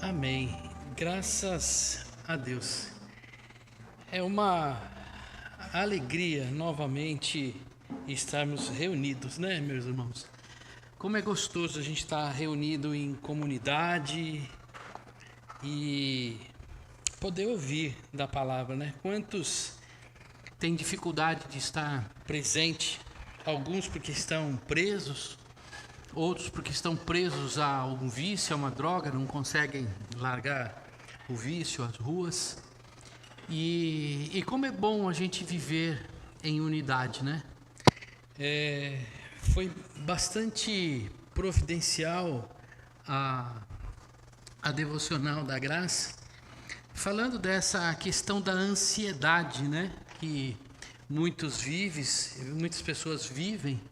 Amém. Graças a Deus. É uma alegria novamente estarmos reunidos, né, meus irmãos? Como é gostoso a gente estar reunido em comunidade e poder ouvir da palavra, né? Quantos têm dificuldade de estar presente? Alguns porque estão presos, outros porque estão presos a algum vício, a uma droga, não conseguem largar o vício, as ruas. E como é bom a gente viver em unidade, né? Foi bastante providencial a devocional da graça, falando dessa questão da ansiedade, né? Que muitas pessoas vivem.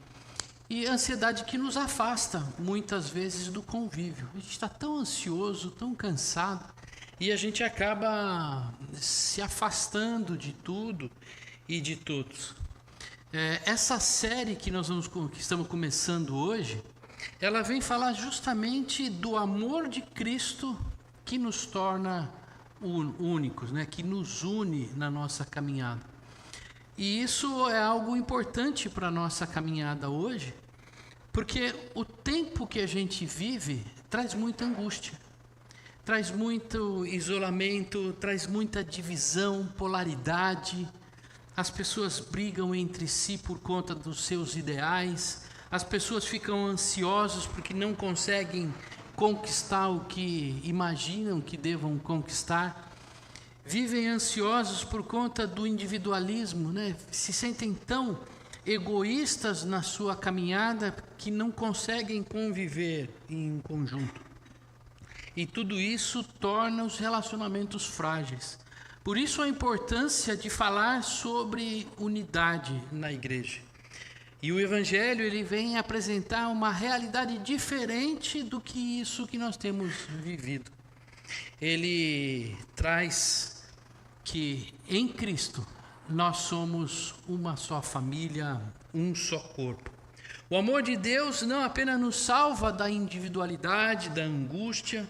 E ansiedade que nos afasta muitas vezes do convívio. A gente está tão ansioso, tão cansado, e a gente acaba se afastando de tudo e de todos. Essa série que que estamos começando hoje, ela vem falar justamente do amor de Cristo que nos torna únicos, né? Que nos une na nossa caminhada. E isso é algo importante para a nossa caminhada hoje, porque o tempo que a gente vive traz muita angústia, traz muito isolamento, traz muita divisão, polaridade. As pessoas brigam entre si por conta dos seus ideais, as pessoas ficam ansiosas porque não conseguem conquistar o que imaginam que devam conquistar. Vivem ansiosos por conta do individualismo, né? Se sentem tão egoístas na sua caminhada que não conseguem conviver em conjunto. E tudo isso torna os relacionamentos frágeis. Por isso a importância de falar sobre unidade na igreja. E o Evangelho ele vem apresentar uma realidade diferente do que isso que nós temos vivido. Ele traz que em Cristo nós somos uma só família, um só corpo. O amor de Deus não apenas nos salva da individualidade, da angústia,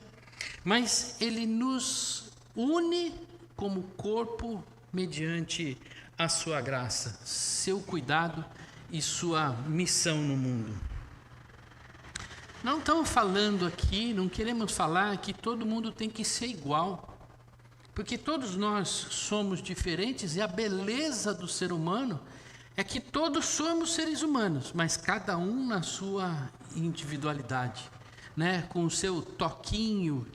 mas ele nos une como corpo mediante a sua graça, seu cuidado e sua missão no mundo. Não estamos falando aqui, não queremos falar que todo mundo tem que ser igual. Porque todos nós somos diferentes e a beleza do ser humano é que todos somos seres humanos, mas cada um na sua individualidade, né? Com o seu toquinho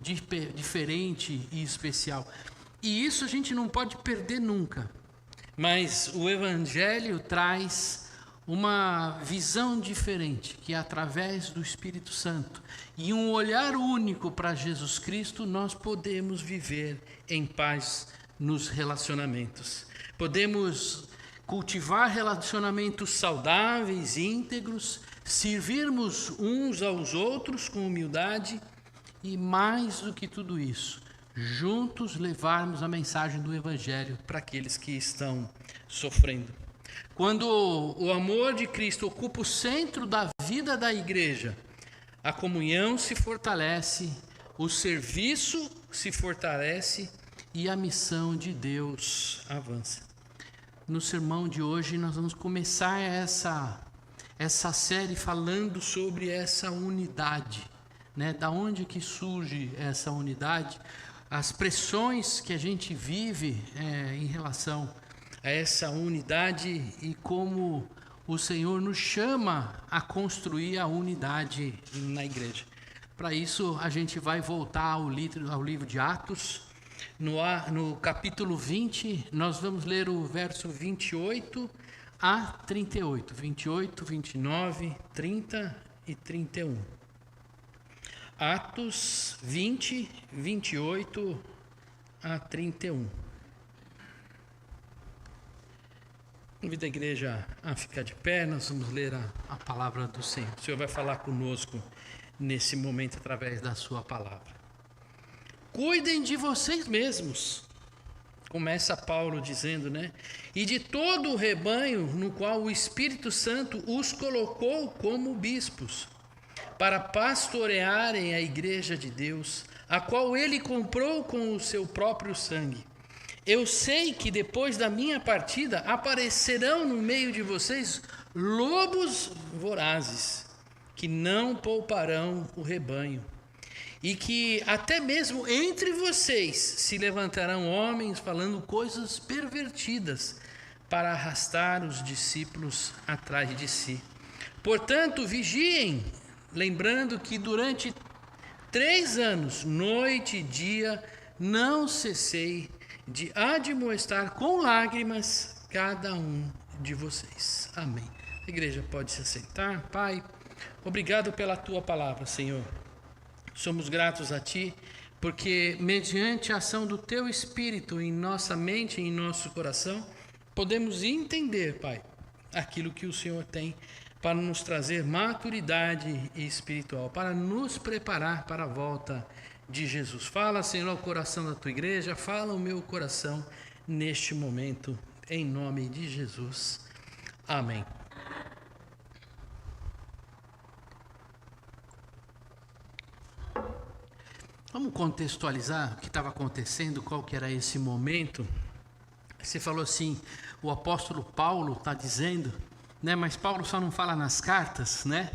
diferente e especial. E isso a gente não pode perder nunca. Mas o Evangelho traz uma visão diferente, que através do Espírito Santo e um olhar único para Jesus Cristo, nós podemos viver em paz nos relacionamentos. Podemos cultivar relacionamentos saudáveis, íntegros, servirmos uns aos outros com humildade e, mais do que tudo isso, juntos levarmos a mensagem do Evangelho para aqueles que estão sofrendo. Quando o amor de Cristo ocupa o centro da vida da igreja, a comunhão se fortalece, o serviço se fortalece e a missão de Deus avança. No sermão de hoje nós vamos começar essa série falando sobre essa unidade, né? Da onde que surge essa unidade? As pressões que a gente vive em relação a essa unidade e como o Senhor nos chama a construir a unidade na igreja. Para isso, a gente vai voltar ao livro de Atos. No capítulo 20, nós vamos ler o verso 28 a 38. 28, 29, 30 e 31. Atos 20, 28 a 31. Convido a igreja a ficar de pé, nós vamos ler a palavra do Senhor. O Senhor vai falar conosco nesse momento através da sua palavra. Cuidem de vocês mesmos, começa Paulo dizendo, né? E de todo o rebanho no qual o Espírito Santo os colocou como bispos, para pastorearem a igreja de Deus, a qual ele comprou com o seu próprio sangue. Eu sei que depois da minha partida aparecerão no meio de vocês lobos vorazes, que não pouparão o rebanho, e que até mesmo entre vocês se levantarão homens falando coisas pervertidas para arrastar os discípulos atrás de si. Portanto, vigiem, lembrando que durante 3 anos, noite e dia, não cessei de admoestar com lágrimas cada um de vocês. Amém. A igreja pode se assentar. Pai, obrigado pela tua palavra, Senhor. Somos gratos a ti, porque mediante a ação do teu Espírito em nossa mente e em nosso coração, podemos entender, Pai, aquilo que o Senhor tem para nos trazer maturidade espiritual, para nos preparar para a volta de Jesus. Fala, Senhor, ao coração da tua igreja, fala o meu coração neste momento, em nome de Jesus. Amém. Vamos contextualizar o que estava acontecendo, qual que era esse momento. Você falou assim, o apóstolo Paulo está dizendo, né? Mas Paulo só não fala nas cartas, né?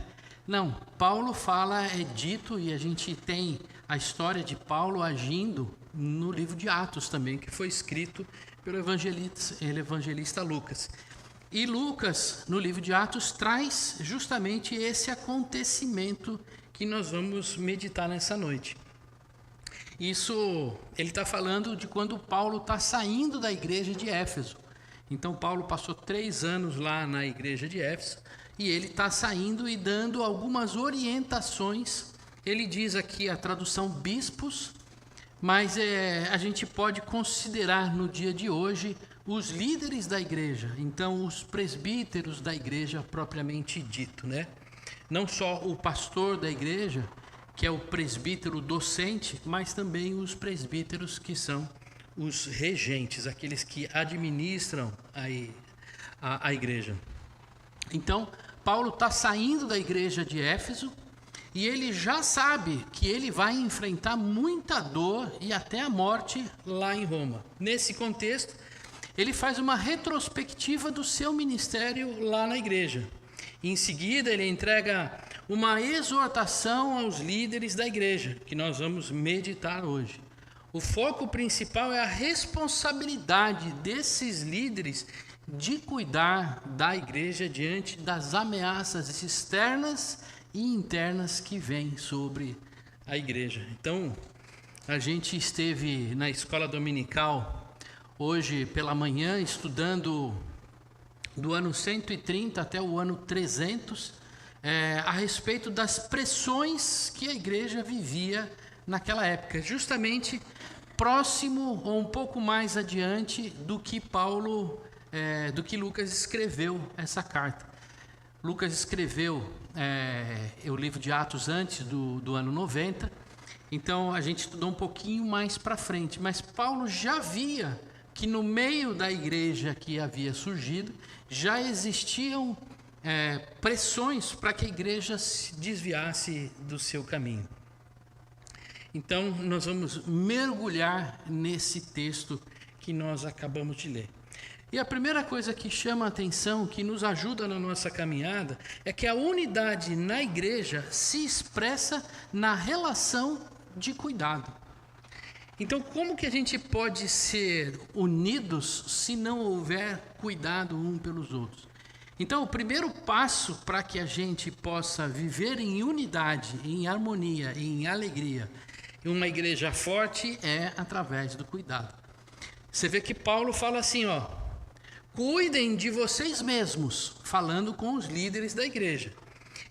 Não, Paulo fala, é dito, e a gente tem a história de Paulo agindo no livro de Atos também, que foi escrito pelo evangelista Lucas. E Lucas, no livro de Atos, traz justamente esse acontecimento que nós vamos meditar nessa noite. Isso, ele está falando de quando Paulo está saindo da igreja de Éfeso. Então, Paulo passou 3 anos lá na igreja de Éfeso e ele está saindo e dando algumas orientações. Ele diz aqui a tradução bispos, mas a gente pode considerar no dia de hoje os líderes da igreja. Então, os presbíteros da igreja propriamente dito, né? Não só o pastor da igreja, que é o presbítero docente, mas também os presbíteros que são os regentes, aqueles que administram a igreja. Então, Paulo está saindo da igreja de Éfeso e ele já sabe que ele vai enfrentar muita dor e até a morte lá em Roma. Nesse contexto, ele faz uma retrospectiva do seu ministério lá na igreja. Em seguida, ele entrega uma exortação aos líderes da igreja, que nós vamos meditar hoje. O foco principal é a responsabilidade desses líderes de cuidar da igreja diante das ameaças externas e internas que vêm sobre a igreja. Então, a gente esteve na escola dominical hoje pela manhã estudando do ano 130 até o ano 300, a respeito das pressões que a igreja vivia naquela época, justamente próximo ou um pouco mais adiante do que Lucas escreveu essa carta. Lucas escreveu o livro de Atos antes do ano 90, então a gente estudou um pouquinho mais para frente, mas Paulo já via que no meio da igreja que havia surgido, já existiam pressões para que a igreja se desviasse do seu caminho. Então, nós vamos mergulhar nesse texto que nós acabamos de ler. E a primeira coisa que chama a atenção, que nos ajuda na nossa caminhada, é que a unidade na igreja se expressa na relação de cuidado. Então, como que a gente pode ser unidos se não houver cuidado um pelos outros? Então, o primeiro passo para que a gente possa viver em unidade, em harmonia, em alegria, em uma igreja forte, é através do cuidado. Você vê que Paulo fala assim, cuidem de vocês mesmos, falando com os líderes da igreja,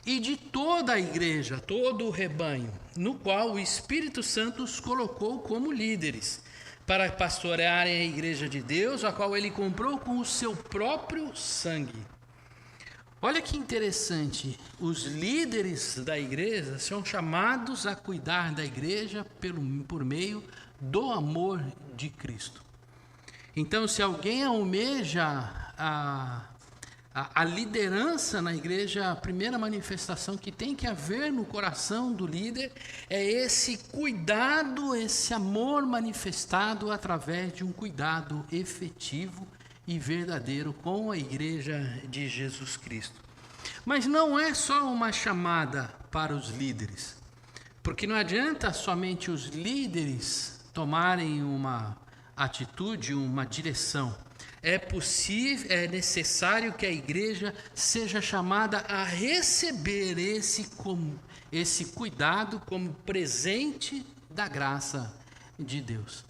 e de toda a igreja, todo o rebanho, no qual o Espírito Santo os colocou como líderes, para pastorearem a igreja de Deus, a qual ele comprou com o seu próprio sangue. Olha que interessante, os líderes da igreja são chamados a cuidar da igreja por meio do amor de Cristo. Então, se alguém almeja A liderança na igreja, a primeira manifestação que tem que haver no coração do líder é esse cuidado, esse amor manifestado através de um cuidado efetivo e verdadeiro com a igreja de Jesus Cristo. Mas não é só uma chamada para os líderes, porque não adianta somente os líderes tomarem uma atitude, uma direção. É necessário que a igreja seja chamada a receber esse cuidado como presente da graça de Deus.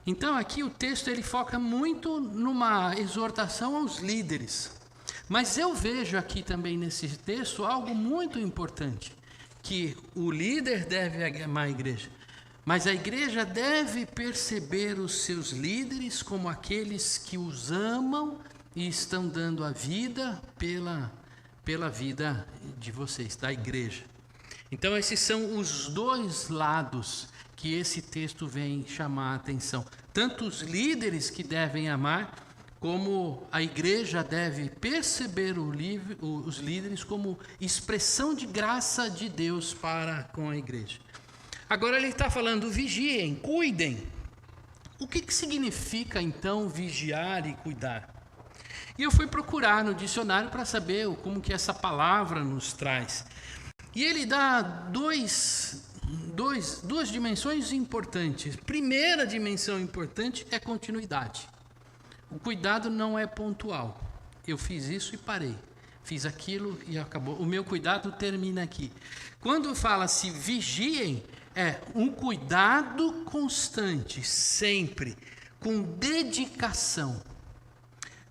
Então aqui o texto ele foca muito numa exortação aos líderes. Mas eu vejo aqui também nesse texto algo muito importante, que o líder deve amar a igreja. Mas a igreja deve perceber os seus líderes como aqueles que os amam e estão dando a vida pela vida de vocês, da igreja. Então esses são os dois lados que esse texto vem chamar a atenção. Tanto os líderes que devem amar, como a igreja deve perceber os líderes como expressão de graça de Deus para com a igreja. Agora ele está falando, vigiem, cuidem. O que significa então vigiar e cuidar? E eu fui procurar no dicionário para saber como que essa palavra nos traz. E ele dá duas dimensões importantes. Primeira dimensão importante é continuidade. O cuidado não é pontual. Eu fiz isso e parei. Fiz aquilo e acabou. O meu cuidado termina aqui. Quando fala-se vigiem, é um cuidado constante, sempre, com dedicação.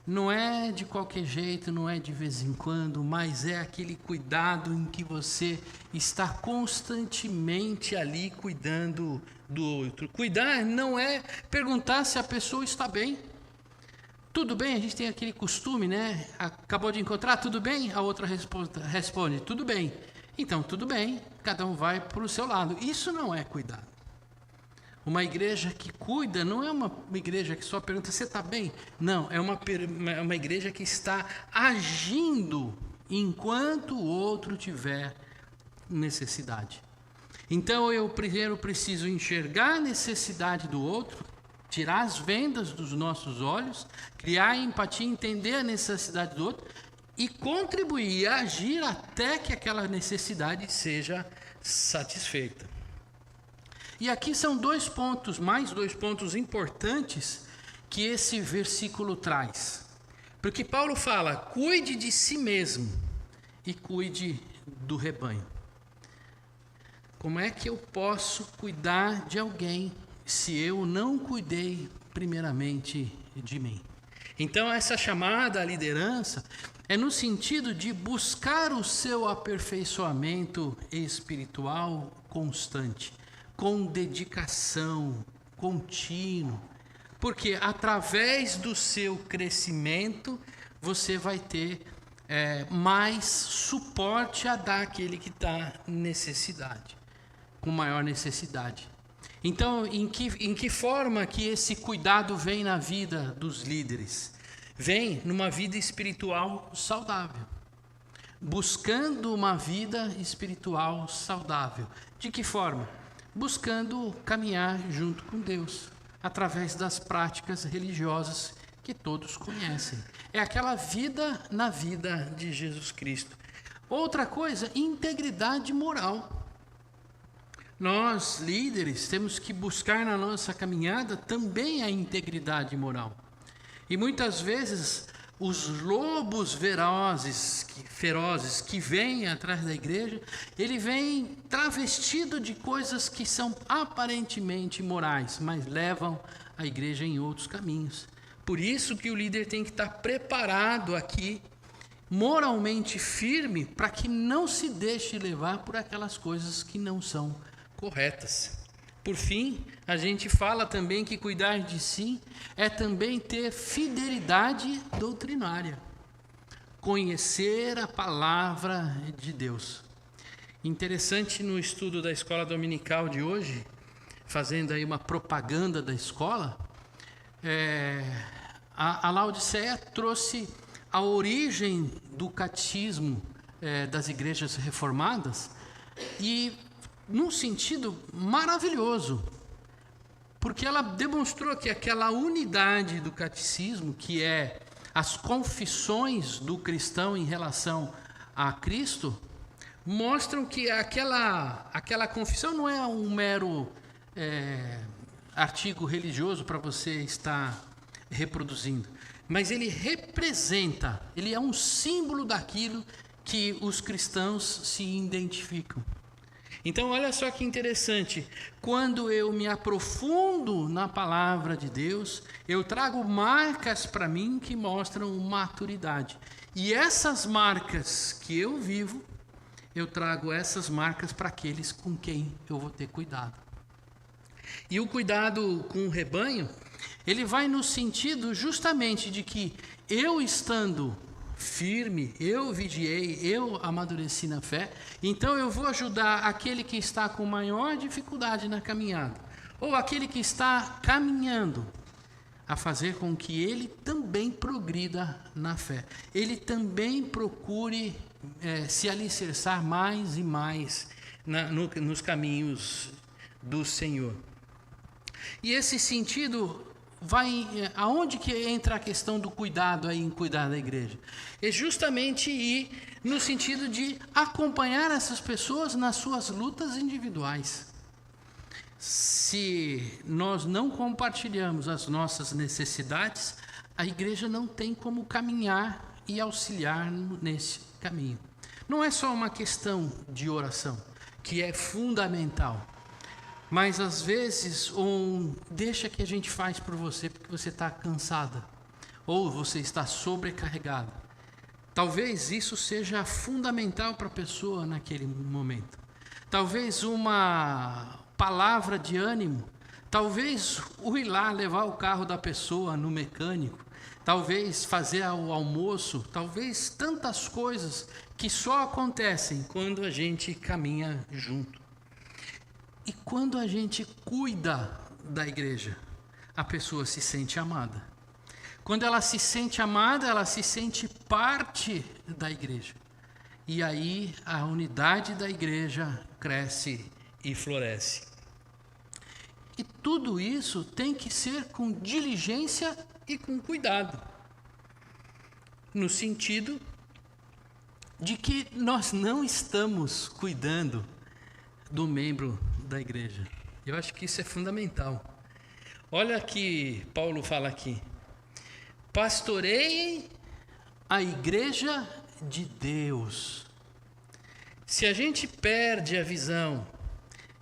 Não é de qualquer jeito, não é de vez em quando, mas é aquele cuidado em que você está constantemente ali cuidando do outro. Cuidar não é perguntar se a pessoa está bem. Tudo bem? A gente tem aquele costume, né? Acabou de encontrar, tudo bem? A outra responde, tudo bem. Então, tudo bem, cada um vai para o seu lado. Isso não é cuidado. Uma igreja que cuida não é uma igreja que só pergunta, você está bem? Não, é uma igreja que está agindo enquanto o outro tiver necessidade. Então, eu primeiro preciso enxergar a necessidade do outro, tirar as vendas dos nossos olhos, criar empatia, entender a necessidade do outro, e contribuir e agir até que aquela necessidade seja satisfeita. E aqui são mais dois pontos importantes que esse versículo traz. Porque Paulo fala, cuide de si mesmo e cuide do rebanho. Como é que eu posso cuidar de alguém se eu não cuidei primeiramente de mim? Então essa chamada à liderança é no sentido de buscar o seu aperfeiçoamento espiritual constante, com dedicação, contínuo, porque através do seu crescimento você vai ter mais suporte a dar àquele que está com maior necessidade. Então, em que forma que esse cuidado vem na vida dos líderes? Vem numa vida espiritual saudável. Buscando uma vida espiritual saudável. De que forma? Buscando caminhar junto com Deus, através das práticas religiosas que todos conhecem. É aquela vida na vida de Jesus Cristo. Outra coisa, integridade moral. Nós, líderes, temos que buscar na nossa caminhada também a integridade moral. E muitas vezes os lobos ferozes que vêm atrás da igreja, ele vem travestido de coisas que são aparentemente morais, mas levam a igreja em outros caminhos. Por isso que o líder tem que estar preparado aqui, moralmente firme, para que não se deixe levar por aquelas coisas que não são corretas. Por fim, a gente fala também que cuidar de si é também ter fidelidade doutrinária. Conhecer a palavra de Deus. Interessante no estudo da escola dominical de hoje, fazendo aí uma propaganda da escola, a Laodiceia trouxe a origem do catecismo das igrejas reformadas, e num sentido maravilhoso, porque ela demonstrou que aquela unidade do catecismo, que é as confissões do cristão em relação a Cristo, mostram que aquela confissão não é um mero artigo religioso para você estar reproduzindo, mas ele representa, ele é um símbolo daquilo que os cristãos se identificam. Então, olha só que interessante, quando eu me aprofundo na palavra de Deus, eu trago marcas para mim que mostram maturidade. E essas marcas que eu vivo, eu trago essas marcas para aqueles com quem eu vou ter cuidado. E o cuidado com o rebanho, ele vai no sentido justamente de que eu estando firme, eu vigiei, eu amadureci na fé, então eu vou ajudar aquele que está com maior dificuldade na caminhada, ou aquele que está caminhando, a fazer com que ele também progrida na fé, ele também procure se alicerçar mais e mais nos caminhos do Senhor. E esse sentido vai, aonde que entra a questão do cuidado aí em cuidar da igreja? É justamente ir no sentido de acompanhar essas pessoas nas suas lutas individuais. Se nós não compartilhamos as nossas necessidades, a igreja não tem como caminhar e auxiliar nesse caminho. Não é só uma questão de oração, que é fundamental, mas às vezes deixa que a gente faz por você porque você está cansada ou você está sobrecarregada. Talvez isso seja fundamental para a pessoa naquele momento. Talvez uma palavra de ânimo, talvez o ir lá levar o carro da pessoa no mecânico, talvez fazer o almoço, talvez tantas coisas que só acontecem quando a gente caminha junto. E quando a gente cuida da igreja, a pessoa se sente amada. Quando ela se sente amada, ela se sente parte da igreja. E aí a unidade da igreja cresce e floresce. E tudo isso tem que ser com diligência e com cuidado. No sentido de que nós não estamos cuidando do membro da igreja. Eu acho que isso é fundamental. Olha que Paulo fala aqui: pastoreiem a igreja de Deus. Se a gente perde a visão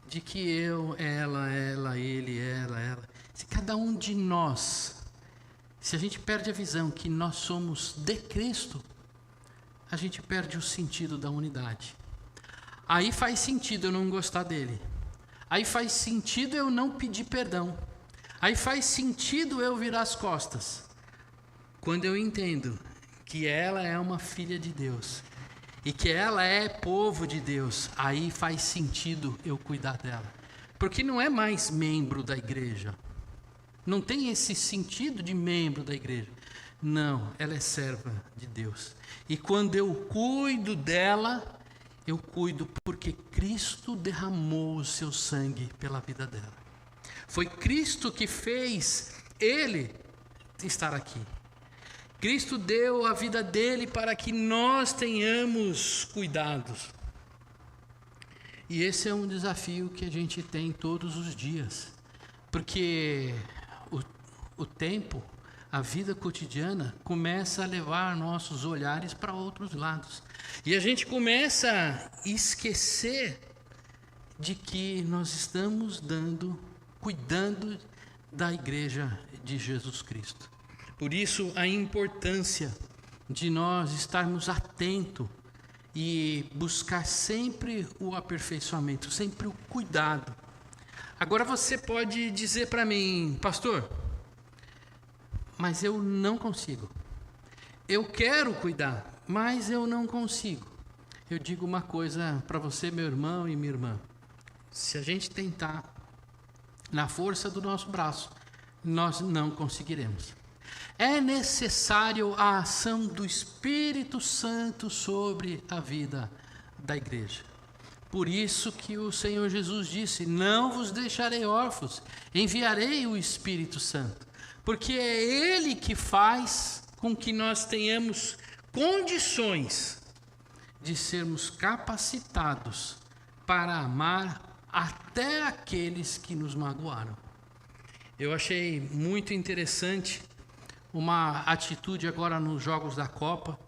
de que eu, ela, ele, ela, se cada um de nós, se a gente perde a visão que nós somos de Cristo, a gente perde o sentido da unidade. Aí faz sentido eu não gostar dele. Aí faz sentido eu não pedir perdão. Aí faz sentido eu virar as costas. Quando eu entendo que ela é uma filha de Deus e que ela é povo de Deus, aí faz sentido eu cuidar dela. Porque não é mais membro da igreja. Não tem esse sentido de membro da igreja. Não, ela é serva de Deus. E quando eu cuido dela, eu cuido porque Cristo derramou o seu sangue pela vida dela. Foi Cristo que fez ele estar aqui. Cristo deu a vida dele para que nós tenhamos cuidados. E esse é um desafio que a gente tem todos os dias. Porque o tempo, a vida cotidiana, começa a levar nossos olhares para outros lados. E a gente começa a esquecer de que nós estamos cuidando da igreja de Jesus Cristo. Por isso a importância de nós estarmos atentos e buscar sempre o aperfeiçoamento, sempre o cuidado. Agora você pode dizer para mim: pastor, mas eu não consigo. Eu quero cuidar, mas eu não consigo. Eu digo uma coisa para você, meu irmão e minha irmã: se a gente tentar, na força do nosso braço, nós não conseguiremos. É necessário a ação do Espírito Santo sobre a vida da igreja. Por isso que o Senhor Jesus disse: não vos deixarei órfãos, enviarei o Espírito Santo. Porque é Ele que faz com que nós tenhamos condições de sermos capacitados para amar até aqueles que nos magoaram. Eu achei muito interessante uma atitude agora nos Jogos da Copa,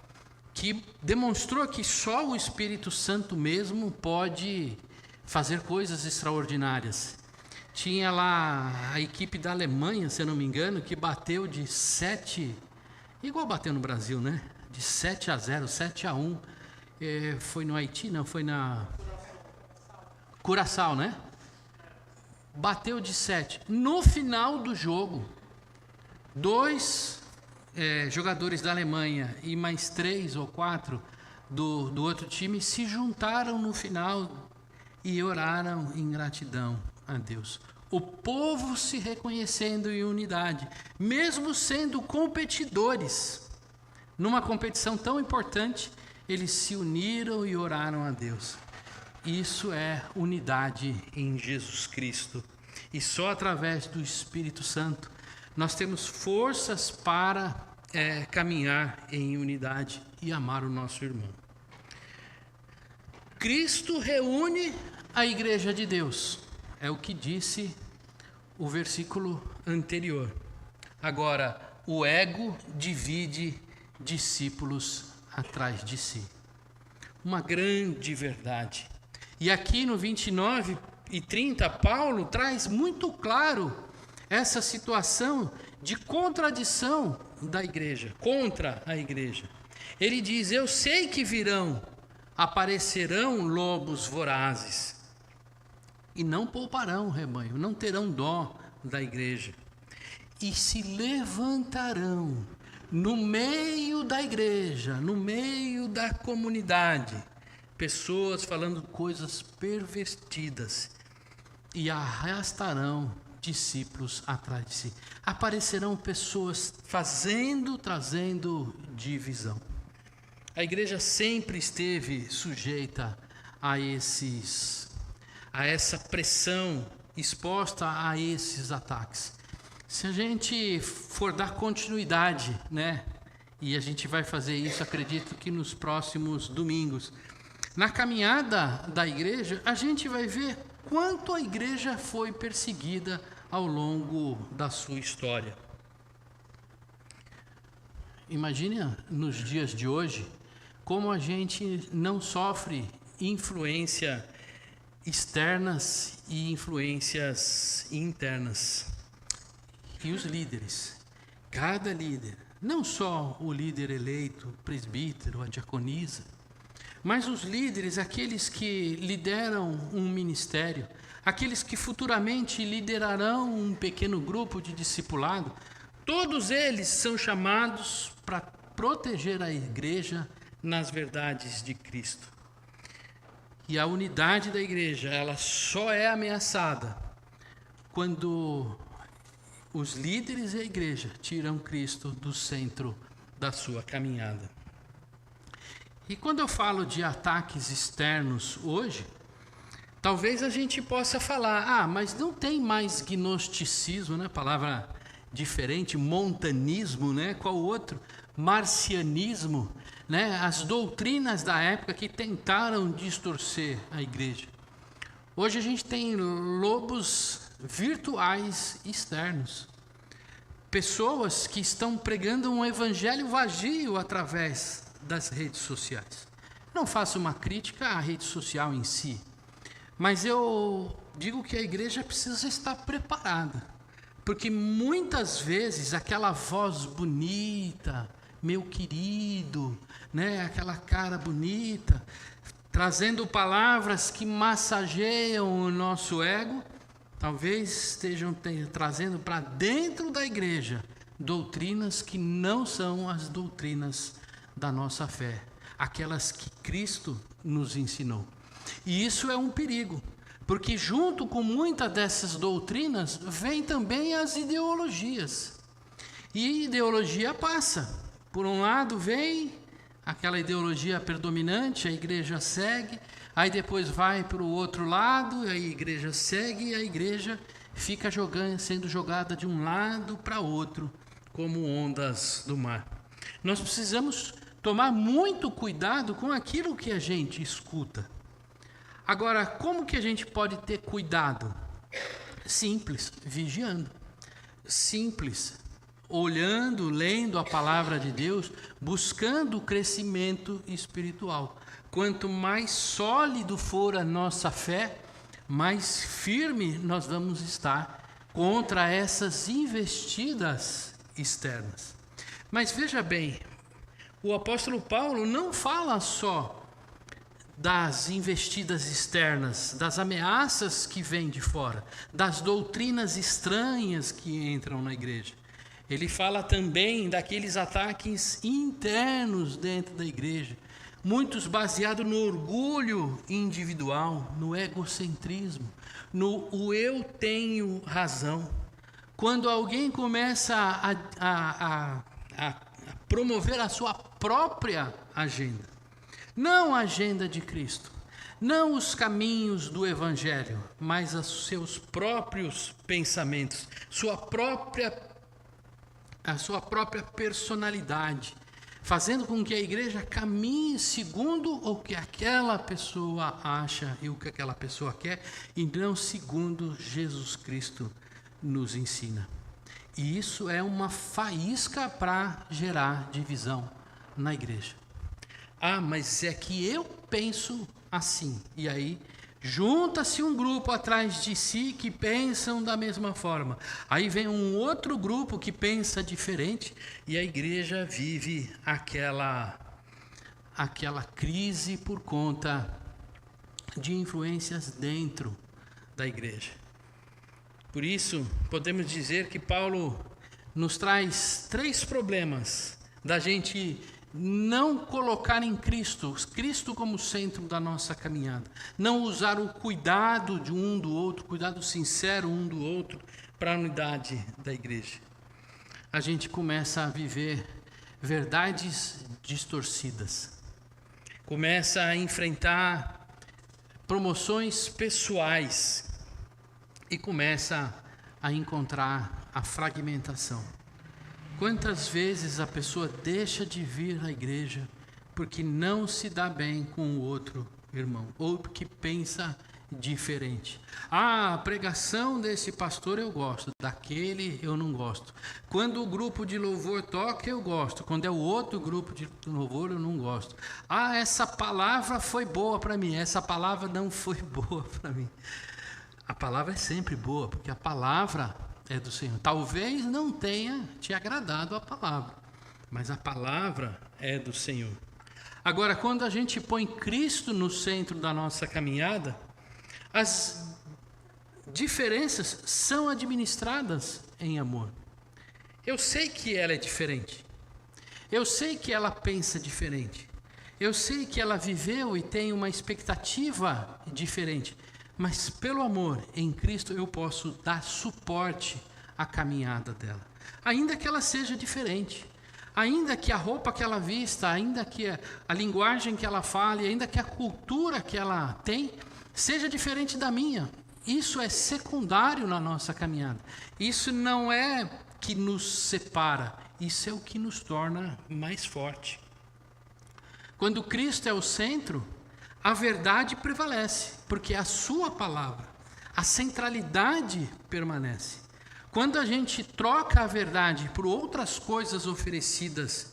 que demonstrou que só o Espírito Santo mesmo pode fazer coisas extraordinárias. Tinha lá a equipe da Alemanha, se eu não me engano, que bateu de 7, igual bateu no Brasil, né? De 7-0, 7-1. Foi no Haiti, não, foi na Curaçao, né? Bateu de 7. No final do jogo, 2 jogadores da Alemanha e mais 3 ou 4 do outro time se juntaram no final e oraram em gratidão a Deus. O povo se reconhecendo em unidade, mesmo sendo competidores, numa competição tão importante, eles se uniram e oraram a Deus. Isso é unidade em Jesus Cristo. E só através do Espírito Santo nós temos forças para caminhar em unidade e amar o nosso irmão. Cristo reúne a igreja de Deus. É o que disse o versículo anterior. Agora, o ego divide discípulos atrás de si. Uma grande verdade. E aqui no 29 e 30, Paulo traz muito claro essa situação de contradição da igreja, contra a igreja. Ele diz: eu sei que aparecerão lobos vorazes, e não pouparão o rebanho, não terão dó da igreja, e se levantarão no meio da igreja, no meio da comunidade, pessoas falando coisas pervertidas, e arrastarão discípulos atrás de si. Aparecerão pessoas trazendo divisão. A igreja sempre esteve sujeita a essa pressão, exposta a esses ataques. Se a gente for dar continuidade, né? E a gente vai fazer isso, acredito que nos próximos domingos, na caminhada da igreja, a gente vai ver quanto a igreja foi perseguida ao longo da sua história. Imagine nos dias de hoje como a gente não sofre influência externas e influências internas. E os líderes, cada líder, não só o líder eleito, o presbítero, a diaconisa, mas os líderes, aqueles que lideram um ministério, aqueles que futuramente liderarão um pequeno grupo de discipulado, todos eles são chamados para proteger a igreja nas verdades de Cristo. E a unidade da igreja, ela só é ameaçada quando os líderes e a igreja tiram Cristo do centro da sua caminhada. E quando eu falo de ataques externos hoje, talvez a gente possa falar: mas não tem mais gnosticismo, né? Palavra diferente, montanismo, né? Qual outro? Marcianismo, né? As doutrinas da época que tentaram distorcer a igreja. Hoje a gente tem lobos virtuais externos. Pessoas que estão pregando um evangelho vazio através das redes sociais. Não faço uma crítica à rede social em si, mas eu digo que a igreja precisa estar preparada, porque muitas vezes aquela voz bonita, meu querido, né, aquela cara bonita, trazendo palavras que massageiam o nosso ego, talvez estejam trazendo para dentro da igreja doutrinas que não são as doutrinas da nossa fé, aquelas que Cristo nos ensinou. E isso é um perigo, porque junto com muitas dessas doutrinas vem também as ideologias. E ideologia passa. Por um lado vem aquela ideologia predominante, a igreja segue, aí depois vai para o outro lado, a igreja segue e a igreja fica sendo jogada de um lado para outro, como ondas do mar. Nós precisamos tomar muito cuidado com aquilo que a gente escuta. Agora, como que a gente pode ter cuidado? Simples, vigiando. Simples, olhando, lendo a palavra de Deus, buscando o crescimento espiritual. Quanto mais sólido for a nossa fé, mais firme nós vamos estar contra essas investidas externas. Mas veja bem, o apóstolo Paulo não fala só das investidas externas, das ameaças que vêm de fora, das doutrinas estranhas que entram na igreja. Ele fala também daqueles ataques internos dentro da igreja, muitos baseados no orgulho individual, no egocentrismo, no o eu tenho razão. Quando alguém começa a promover a sua própria agenda, não a agenda de Cristo, não os caminhos do Evangelho, mas os seus próprios pensamentos, a sua própria personalidade, fazendo com que a igreja caminhe segundo o que aquela pessoa acha e o que aquela pessoa quer, e não segundo Jesus Cristo nos ensina. E isso é uma faísca para gerar divisão na igreja. Ah, mas é que eu penso assim. E aí junta-se um grupo atrás de si que pensam da mesma forma. Aí vem um outro grupo que pensa diferente e a igreja vive aquela crise por conta de influências dentro da igreja. Por isso, podemos dizer que Paulo nos traz 3 problemas da gente não colocar em Cristo como centro da nossa caminhada, não usar o cuidado de um do outro, cuidado sincero um do outro para a unidade da igreja. A gente começa a viver verdades distorcidas, começa a enfrentar promoções pessoais e começa a encontrar a fragmentação. Quantas vezes a pessoa deixa de vir à igreja porque não se dá bem com o outro irmão, ou porque pensa diferente. Ah, a pregação desse pastor eu gosto, daquele eu não gosto. Quando o grupo de louvor toca, eu gosto. Quando é o outro grupo de louvor, eu não gosto. Ah, essa palavra foi boa para mim, essa palavra não foi boa para mim. A palavra é sempre boa, porque a palavra é do Senhor. Talvez não tenha te agradado a palavra, mas a palavra é do Senhor. Agora, quando a gente põe Cristo no centro da nossa caminhada, as diferenças são administradas em amor. Eu sei que ela é diferente. Eu sei que ela pensa diferente. Eu sei que ela viveu e tem uma expectativa diferente. Mas pelo amor em Cristo eu posso dar suporte à caminhada dela. Ainda que ela seja diferente. Ainda que a roupa que ela vista, ainda que a linguagem que ela fale, ainda que a cultura que ela tem seja diferente da minha. Isso é secundário na nossa caminhada. Isso não é que nos separa, isso é o que nos torna mais forte. Quando Cristo é o centro, a verdade prevalece, porque é a sua palavra, a centralidade permanece. Quando a gente troca a verdade por outras coisas oferecidas,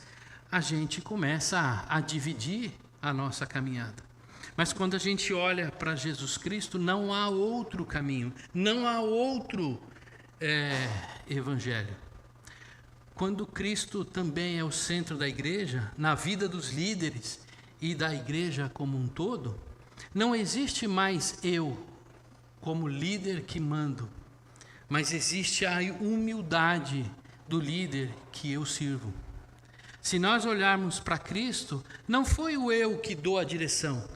a gente começa a dividir a nossa caminhada. Mas quando a gente olha para Jesus Cristo, não há outro caminho, não há outro evangelho. Quando Cristo também é o centro da igreja, na vida dos líderes e da igreja como um todo, não existe mais eu como líder que mando, mas existe a humildade do líder que eu sirvo. Se nós olharmos para Cristo, não foi o eu que dou a direção,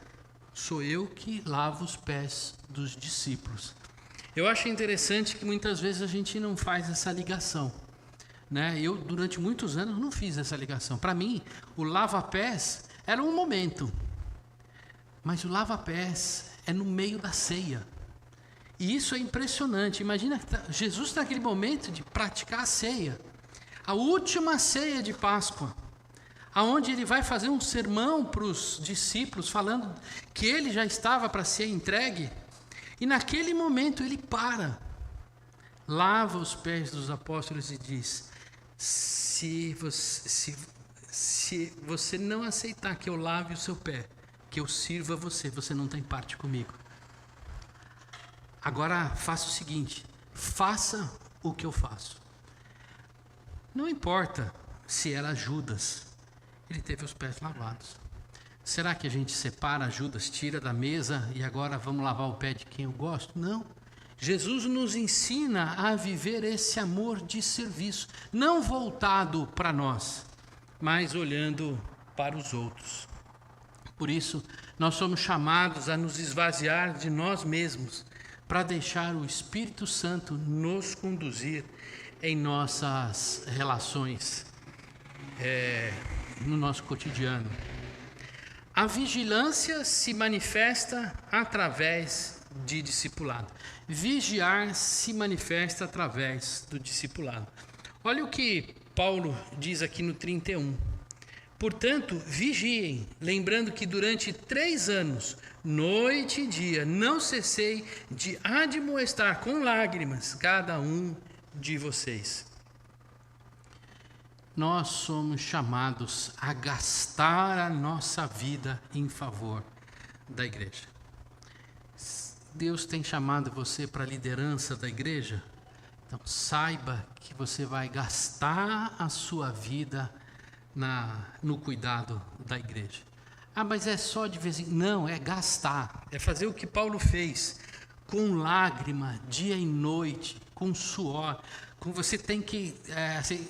sou eu que lavo os pés dos discípulos. Eu acho interessante que muitas vezes a gente não faz essa ligação. né? Eu, durante muitos anos, não fiz essa ligação. Para mim, o lava-pés era um momento, mas o lava-pés é no meio da ceia. E isso é impressionante. Imagina que Jesus está naquele momento de praticar a ceia, a última ceia de Páscoa, aonde ele vai fazer um sermão para os discípulos, falando que ele já estava para ser entregue, e naquele momento ele para, lava os pés dos apóstolos e diz: se você não aceitar que eu lave o seu pé, que eu sirva você, você não tem parte comigo. Agora faça o seguinte, faça o que eu faço. Não importa se era Judas, ele teve os pés lavados. Será que a gente separa Judas, tira da mesa e agora vamos lavar o pé de quem eu gosto? Não. Jesus nos ensina a viver esse amor de serviço, não voltado para nós, mas olhando para os outros. Por isso, nós somos chamados a nos esvaziar de nós mesmos, para deixar o Espírito Santo nos conduzir em nossas relações, no nosso cotidiano. A vigilância se manifesta através de discipulado. Vigiar se manifesta através do discipulado. Olha o que Paulo diz aqui no 31. Portanto, vigiem, lembrando que durante 3 anos, noite e dia, não cessei de admoestar com lágrimas cada um de vocês. Nós somos chamados a gastar a nossa vida em favor da igreja. Deus tem chamado você para a liderança da igreja? Então saiba que você vai gastar a sua vida no cuidado da igreja. Mas é só de vez em quando. Não, é gastar. É fazer o que Paulo fez, com lágrima, dia e noite, com suor. Você tem que,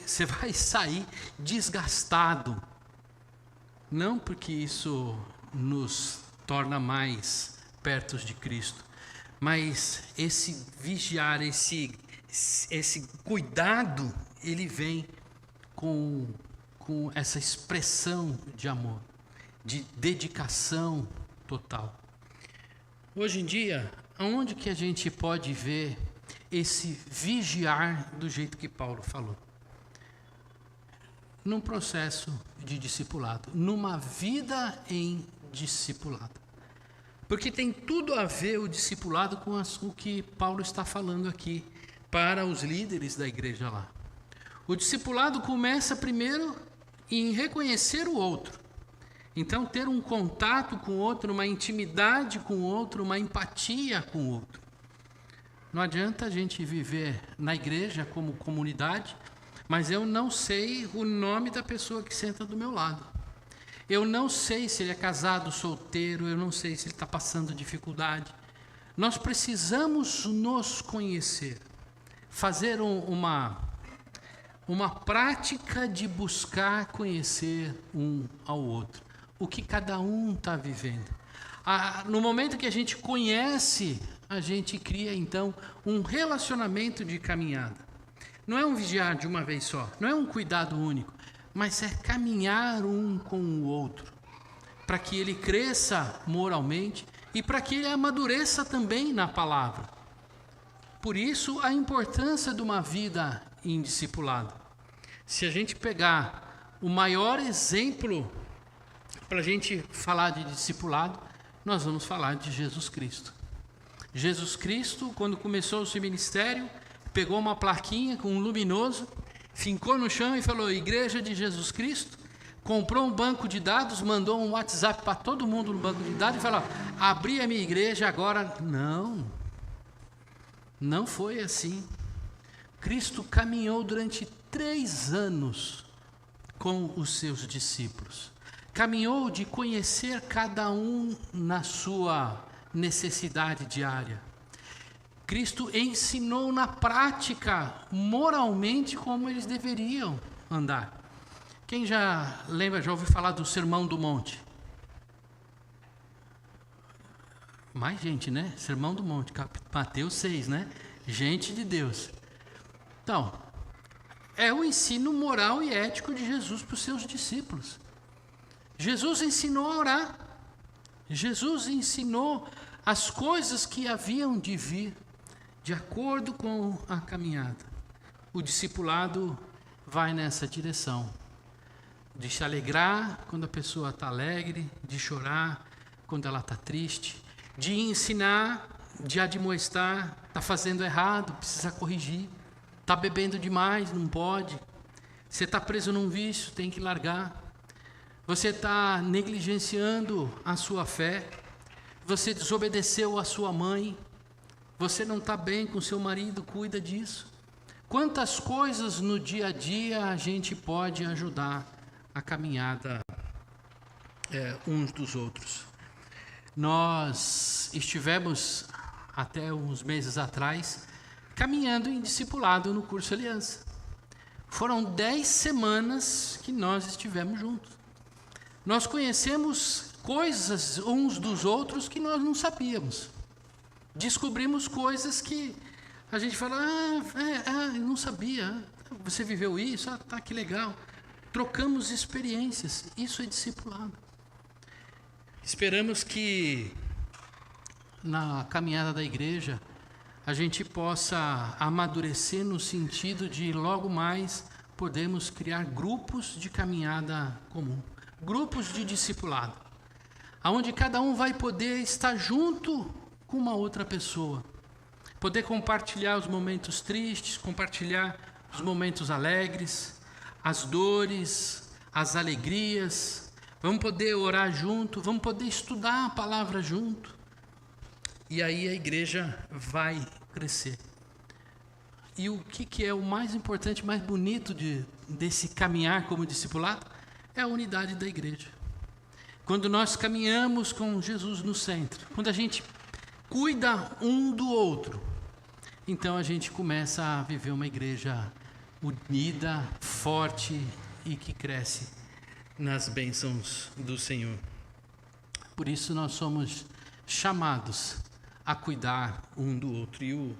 você vai sair desgastado. Não porque isso nos torna mais perto de Cristo, mas esse vigiar, esse cuidado, ele vem com essa expressão de amor, de dedicação total. Hoje em dia, aonde que a gente pode ver esse vigiar do jeito que Paulo falou? Num processo de discipulado, numa vida em discipulado. Porque tem tudo a ver o discipulado com o que Paulo está falando aqui para os líderes da igreja lá. O discipulado começa primeiro em reconhecer o outro. Então, ter um contato com o outro, uma intimidade com o outro, uma empatia com o outro. Não adianta a gente viver na igreja como comunidade, mas eu não sei o nome da pessoa que senta do meu lado. Eu não sei se ele é casado, solteiro, eu não sei se ele está passando dificuldade. Nós precisamos nos conhecer, fazer uma prática de buscar conhecer um ao outro, o que cada um está vivendo. No momento que a gente conhece, a gente cria então um relacionamento de caminhada. Não é um vigiar de uma vez só, não é um cuidado único, mas é caminhar um com o outro, para que ele cresça moralmente e para que ele amadureça também na palavra. Por isso, a importância de uma vida em discipulado. Se a gente pegar o maior exemplo para a gente falar de discipulado, nós vamos falar de Jesus Cristo. Jesus Cristo, quando começou o seu ministério, pegou uma plaquinha com um luminoso, fincou no chão e falou: Igreja de Jesus Cristo. Comprou um banco de dados, mandou um WhatsApp para todo mundo no banco de dados e falou: abri a minha igreja agora. Não foi assim. Cristo caminhou durante 3 anos com os seus discípulos. Caminhou de conhecer cada um na sua necessidade diária. Cristo ensinou na prática, moralmente, como eles deveriam andar. Quem já lembra, já ouviu falar do Sermão do Monte? Mais gente, né? Sermão do Monte, Mateus 6, né? Gente de Deus. Então, é o ensino moral e ético de Jesus para os seus discípulos. Jesus ensinou a orar. Jesus ensinou as coisas que haviam de vir de acordo com a caminhada. O discipulado vai nessa direção, de se alegrar quando a pessoa está alegre, de chorar quando ela está triste, de ensinar, de admoestar, está fazendo errado, precisa corrigir, está bebendo demais, não pode, você está preso num vício, tem que largar, você está negligenciando a sua fé, você desobedeceu a sua mãe, você não está bem com seu marido, cuida disso. Quantas coisas no dia a dia a gente pode ajudar a caminhada uns dos outros. Nós estivemos até uns meses atrás caminhando em discipulado no curso Aliança. Foram 10 semanas que nós estivemos juntos. Nós conhecemos coisas uns dos outros que nós não sabíamos. Descobrimos coisas que a gente fala, eu não sabia, você viveu isso, tá, que legal. Trocamos experiências, isso é discipulado. Esperamos que na caminhada da igreja a gente possa amadurecer no sentido de logo mais podemos criar grupos de caminhada comum, grupos de discipulado, onde cada um vai poder estar junto com uma outra pessoa, poder compartilhar os momentos tristes, compartilhar os momentos alegres, as dores, as alegrias. Vamos poder orar junto, vamos poder estudar a palavra junto. E aí a igreja vai crescer. E o que é o mais importante, mais bonito desse caminhar como discipulado? É a unidade da igreja. Quando nós caminhamos com Jesus no centro, quando a gente cuida um do outro, então a gente começa a viver uma igreja unida, forte e que cresce nas bênçãos do Senhor. Por isso nós somos chamados a cuidar um do outro. E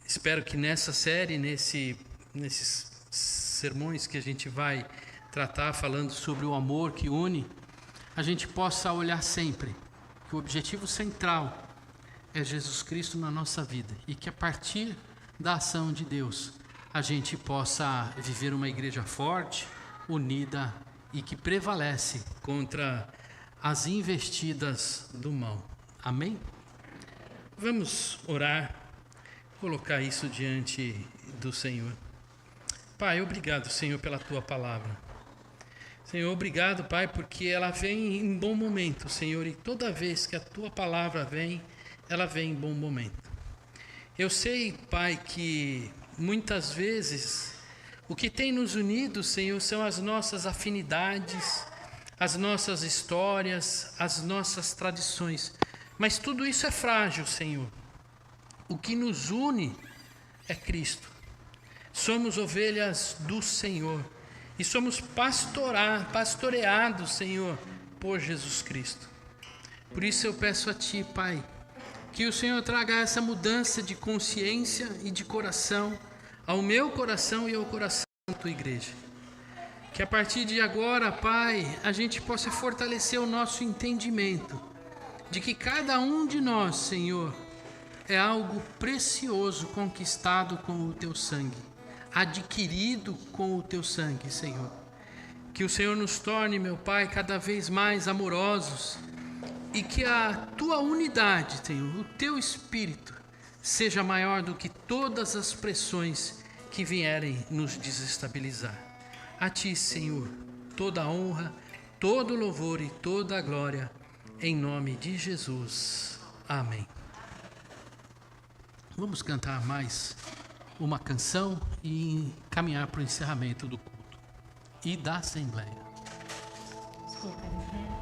espero que nessa série, nesses sermões que a gente vai tratar falando sobre o amor que une, a gente possa olhar sempre que o objetivo central é Jesus Cristo na nossa vida e que a partir da ação de Deus a gente possa viver uma igreja forte, unida e que prevalece contra as investidas do mal. Amém? Vamos orar, colocar isso diante do Senhor. Pai, obrigado, Senhor, pela Tua palavra. Senhor, obrigado, Pai, porque ela vem em bom momento, Senhor, e toda vez que a Tua palavra vem, ela vem em bom momento. Eu sei, Pai, que muitas vezes o que tem nos unido, Senhor, são as nossas afinidades, as nossas histórias, as nossas tradições. Mas tudo isso é frágil, Senhor. O que nos une é Cristo. Somos ovelhas do Senhor e somos pastoreados, Senhor, por Jesus Cristo. Por isso eu peço a Ti, Pai, que o Senhor traga essa mudança de consciência e de coração ao meu coração e ao coração da Tua igreja. Que a partir de agora, Pai, a gente possa fortalecer o nosso entendimento de que cada um de nós, Senhor, é algo precioso conquistado com o Teu sangue, adquirido com o Teu sangue, Senhor. Que o Senhor nos torne, meu Pai, cada vez mais amorosos e que a Tua unidade, Senhor, o Teu Espírito, seja maior do que todas as pressões que vierem nos desestabilizar. A Ti, Senhor, toda a honra, todo o louvor e toda a glória, em nome de Jesus. Amém. Vamos cantar mais uma canção e caminhar para o encerramento do culto e da Assembleia. Vamos colocar em pé.